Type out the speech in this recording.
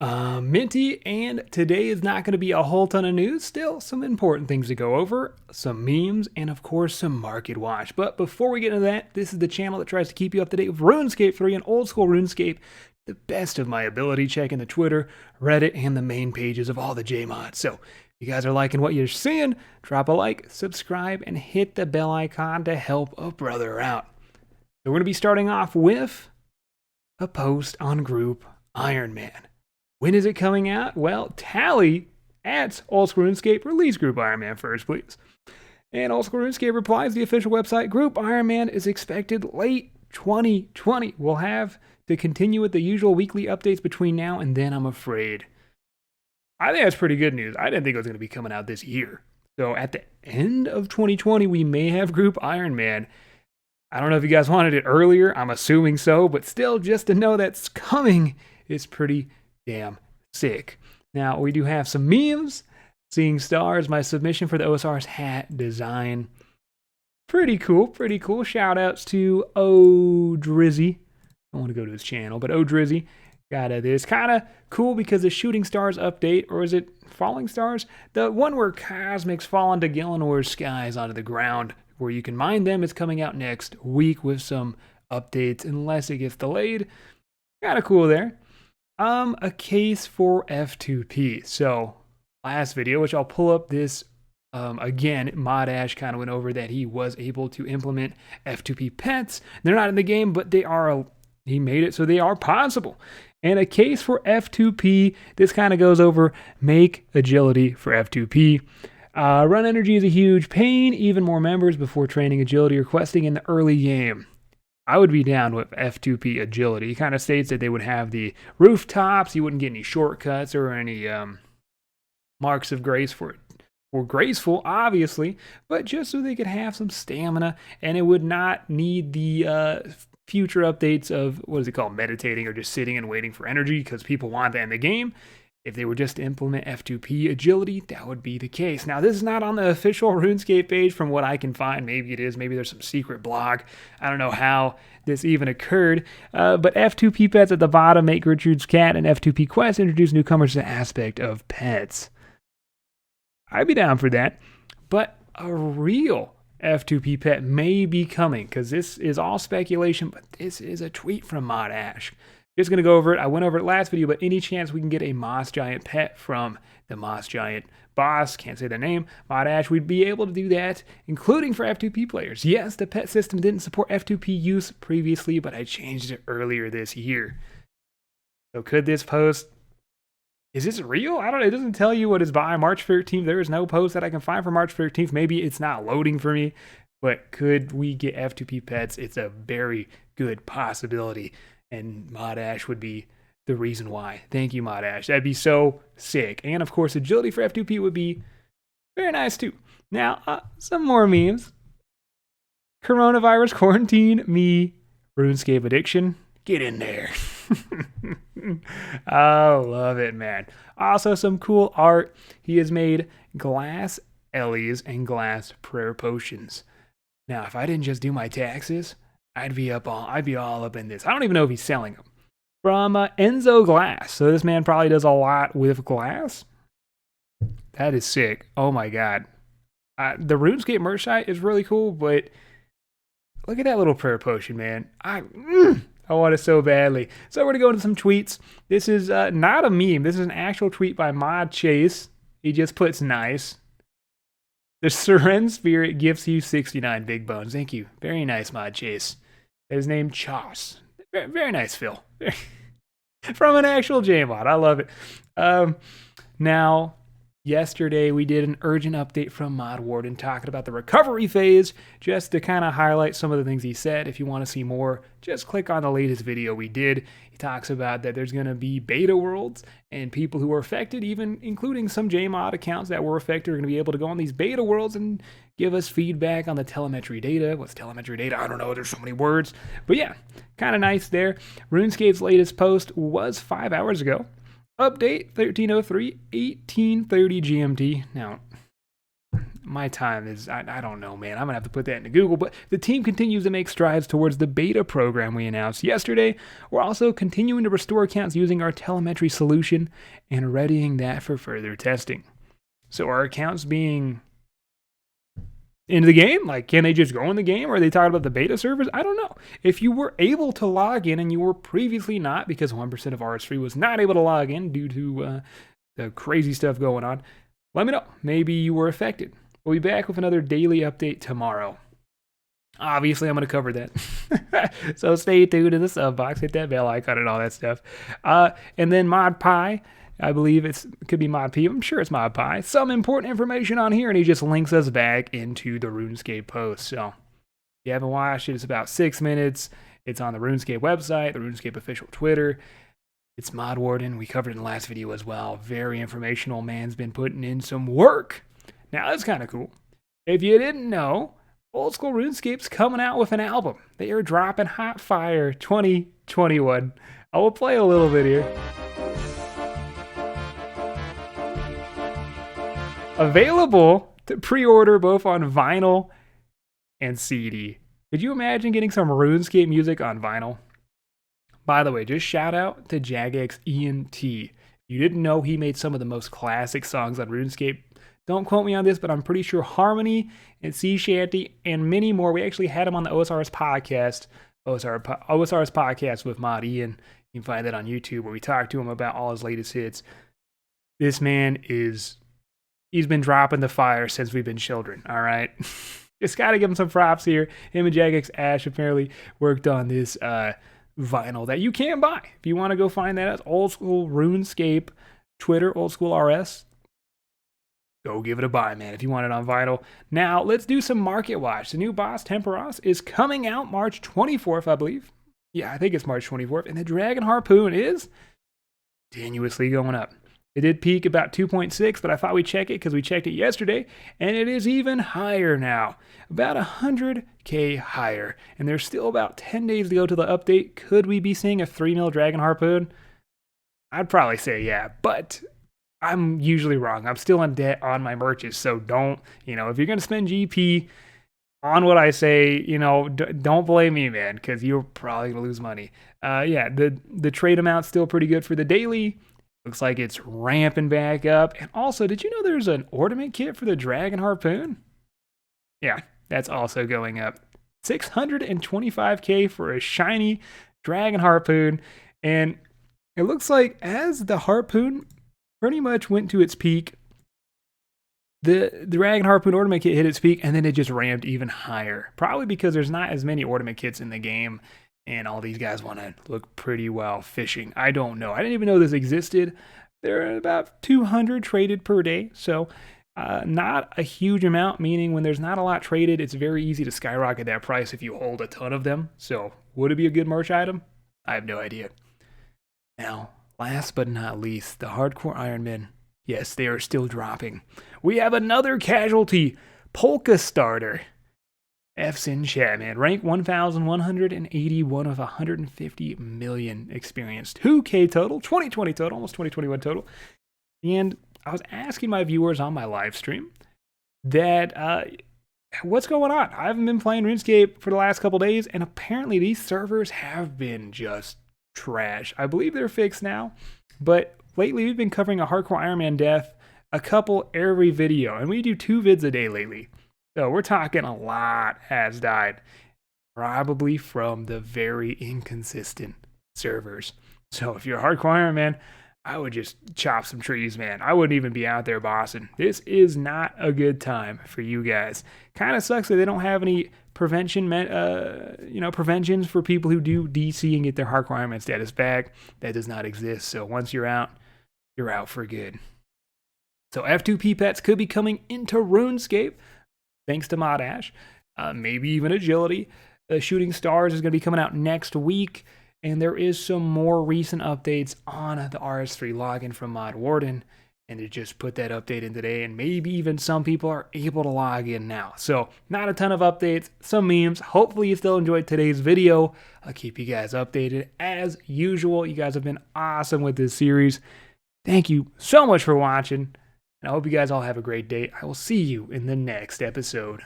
Minty, and today is not going to be a whole ton of news. Still, some important things to go over, some memes, and of course, some market watch. But before we get into that, this is the channel that tries to keep you up to date with RuneScape 3 and old school RuneScape, the best of my ability, checking the Twitter, Reddit, and the main pages of all the JMods. So, if you guys are liking what you're seeing, drop a like, subscribe, and hit the bell icon to help a brother out. So we're going to be starting off with a post on Group Iron Man. When is it coming out? Well, Tally at Old School RuneScape, release Group Iron Man first, please. And Old School RuneScape replies the official website, Group Iron Man is expected late 2020. We'll have to continue with the usual weekly updates between now and then, I'm afraid. I think that's pretty good news. I didn't think it was going to be coming out this year. So at the end of 2020, we may have Group Iron Man. I don't know if you guys wanted it earlier. I'm assuming so, but still, just to know that's coming is pretty damn sick. Now, we do have some memes. Seeing Stars, my submission for the OSRS hat design. Pretty cool, pretty cool. Shout outs to Drizzy. I want to go to his channel, but Drizzy got this. Kind of cool because the Shooting Stars update, or is it Falling Stars? The one where cosmics fall into Gillinor's skies onto the ground, where you can mine them, is coming out next week with some updates, unless it gets delayed. Kind of cool there. A case for F2P. So, last video, which I'll pull up this again, Mod Ash kind of went over that he was able to implement F2P Pets. They're not in the game, but they are, he made it so they are possible. And a case for F2P, this kind of goes over make agility for F2P. Run energy is a huge pain, even more members before training agility or questing in the early game. I would be down with F2P agility. He kind of states that they would have the rooftops, you wouldn't get any shortcuts or any marks of grace for it. Or graceful, obviously, but just so they could have some stamina, and it would not need the future updates of, what is it called, meditating or just sitting and waiting for energy, because people want that in the game. If they were just to implement F2P agility, that would be the case. Now, this is not on the official RuneScape page from what I can find. Maybe it is. Maybe there's some secret blog. I don't know how this even occurred. But F2P Pets at the bottom make Gertrude's cat, and F2P Quest introduce newcomers to the aspect of pets. I'd be down for that. But a real F2P pet may be coming, because this is all speculation, but this is a tweet from Mod Ash. Just going to go over it. I went over it last video, but any chance we can get a Moss Giant pet from the Moss Giant boss, can't say the name, Mod Ash, we'd be able to do that, including for F2P players. Yes, the pet system didn't support F2P use previously, but I changed it earlier this year. So could this post, is this real? I don't know. It doesn't tell you what is by March 13th. There is no post that I can find for March 13th. Maybe it's not loading for me, but could we get F2P pets? It's a very good possibility. And Mod Ash would be the reason why. Thank you, Mod Ash. That'd be so sick. And of course, agility for F2P would be very nice too. Now, some more memes. Coronavirus quarantine, me, RuneScape addiction. Get in there. I love it, man. Also, some cool art. He has made glass Ellies and glass prayer potions. Now, if I didn't just do my taxes, I'd be all up in this. I don't even know if he's selling them. From Enzo Glass. So this man probably does a lot with glass. That is sick. Oh my god. The RuneScape merch site is really cool, but look at that little prayer potion, man. I want it so badly. So we're going to go into some tweets. This is not a meme. This is an actual tweet by Mod Chase. He just puts nice. The Seren Spirit gives you 69 big bones. Thank you. Very nice, Mod Chase. His name Choss. Very, very nice, Phil. From an actual JMod. I love it. Now, yesterday we did an urgent update from Mod Warden talking about the recovery phase, just to kind of highlight some of the things he said. If you want to see more, just click on the latest video we did. He talks about that there's going to be beta worlds, and people who are affected, even including some JMod accounts that were affected, are going to be able to go on these beta worlds and give us feedback on the telemetry data. What's telemetry data? I don't know. There's so many words. But yeah, kind of nice there. RuneScape's latest post was 5 hours ago. Update 1303, 1830 GMT. Now, My time is, I don't know, man. I'm going to have to put that into Google. But the team continues to make strides towards the beta program we announced yesterday. We're also continuing to restore accounts using our telemetry solution and readying that for further testing. So are accounts being into the game? Like, can they just go in the game? Or are they talking about the beta servers? I don't know. If you were able to log in and you were previously not, because 1% of RS3 was not able to log in due to the crazy stuff going on, let me know. Maybe you were affected. We'll be back with another daily update tomorrow. Obviously, I'm going to cover that. So stay tuned in the sub box. Hit that bell icon and all that stuff. And then Mod Pie, I believe it could be Mod P. I'm sure it's Mod Pie. Some important information on here, and he just links us back into the RuneScape post. So if you haven't watched it, it's about 6 minutes. It's on the RuneScape website, the RuneScape official Twitter. It's Mod Warden. We covered it in the last video as well. Very informational. Man's been putting in some work. Now, that's kind of cool. If you didn't know, Old School RuneScape's coming out with an album. They are dropping Hot Fire 2021. I will play a little bit here. Available to pre-order both on vinyl and CD. Could you imagine getting some RuneScape music on vinyl? By the way, just shout out to Jagex ENT. You didn't know he made some of the most classic songs on RuneScape. Don't quote me on this, but I'm pretty sure Harmony and Sea Shanty and many more. We actually had him on the OSRS podcast, OSRS podcast with Mod Ian. You can find that on YouTube where we talked to him about all his latest hits. This man he's been dropping the fire since we've been children, all right? Just got to give him some props here. Him and Jagex Ash apparently worked on this vinyl that you can buy. If you want to go find that, it's Old School RuneScape, Twitter, Old School RS. Go give it a buy, man, if you want it on vinyl. Now, let's do some market watch. The new boss, Temperos, is coming out March 24th, I believe. Yeah, I think it's March 24th. And the Dragon Harpoon is continuously going up. It did peak about 2.6, but I thought we'd check it because we checked it yesterday, and it is even higher now. About 100K higher. And there's still about 10 days to go to the update. Could we be seeing a 3 mil Dragon Harpoon? I'd probably say yeah, but I'm usually wrong. I'm still in debt on my merches, so don't, if you're going to spend GP on what I say, don't blame me, man, because you're probably going to lose money. Yeah, the trade amount's still pretty good for the daily. Looks like it's ramping back up. And also, did you know there's an ornament kit for the Dragon Harpoon? Yeah, that's also going up. 625K for a shiny Dragon Harpoon. And it looks like as the Harpoon pretty much went to its peak, the Dragon Harpoon ornament kit hit its peak, and then it just ramped even higher. Probably because there's not as many ornament kits in the game, and all these guys want to look pretty well fishing. I don't know. I didn't even know this existed. There are about 200 traded per day, so not a huge amount, meaning when there's not a lot traded, it's very easy to skyrocket that price if you hold a ton of them. So would it be a good merch item? I have no idea. Now, last but not least, the Hardcore Ironmen. Yes, they are still dropping. We have another casualty, Polka Starter. F's in chat, man. Rank 1,181 of 150 million experienced. 2K total, 2020 total, almost 2021 total. And I was asking my viewers on my live stream that what's going on? I haven't been playing RuneScape for the last couple days, and apparently these servers have been just trash. I believe they're fixed now, but lately we've been covering a Hardcore Iron Man death, a couple every video, and we do 2 vids a day lately. So we're talking a lot has died, probably from the very inconsistent servers. So if you're a Hardcore Iron Man, I would just chop some trees, man. I wouldn't even be out there bossing. This is not a good time for you guys. Kind of sucks that they don't have any preventions for people who do DC and get their Hardcore Iron Man status back. That does not exist. So once you're out for good. So F2P Pets could be coming into RuneScape, thanks to Mod Ash. Maybe even Agility. Shooting Stars is going to be coming out next week. And there is some more recent updates on the RS3 login from Mod Warden. And they just put that update in today. And maybe even some people are able to log in now. So not a ton of updates, some memes. Hopefully you still enjoyed today's video. I'll keep you guys updated as usual. You guys have been awesome with this series. Thank you so much for watching. And I hope you guys all have a great day. I will see you in the next episode.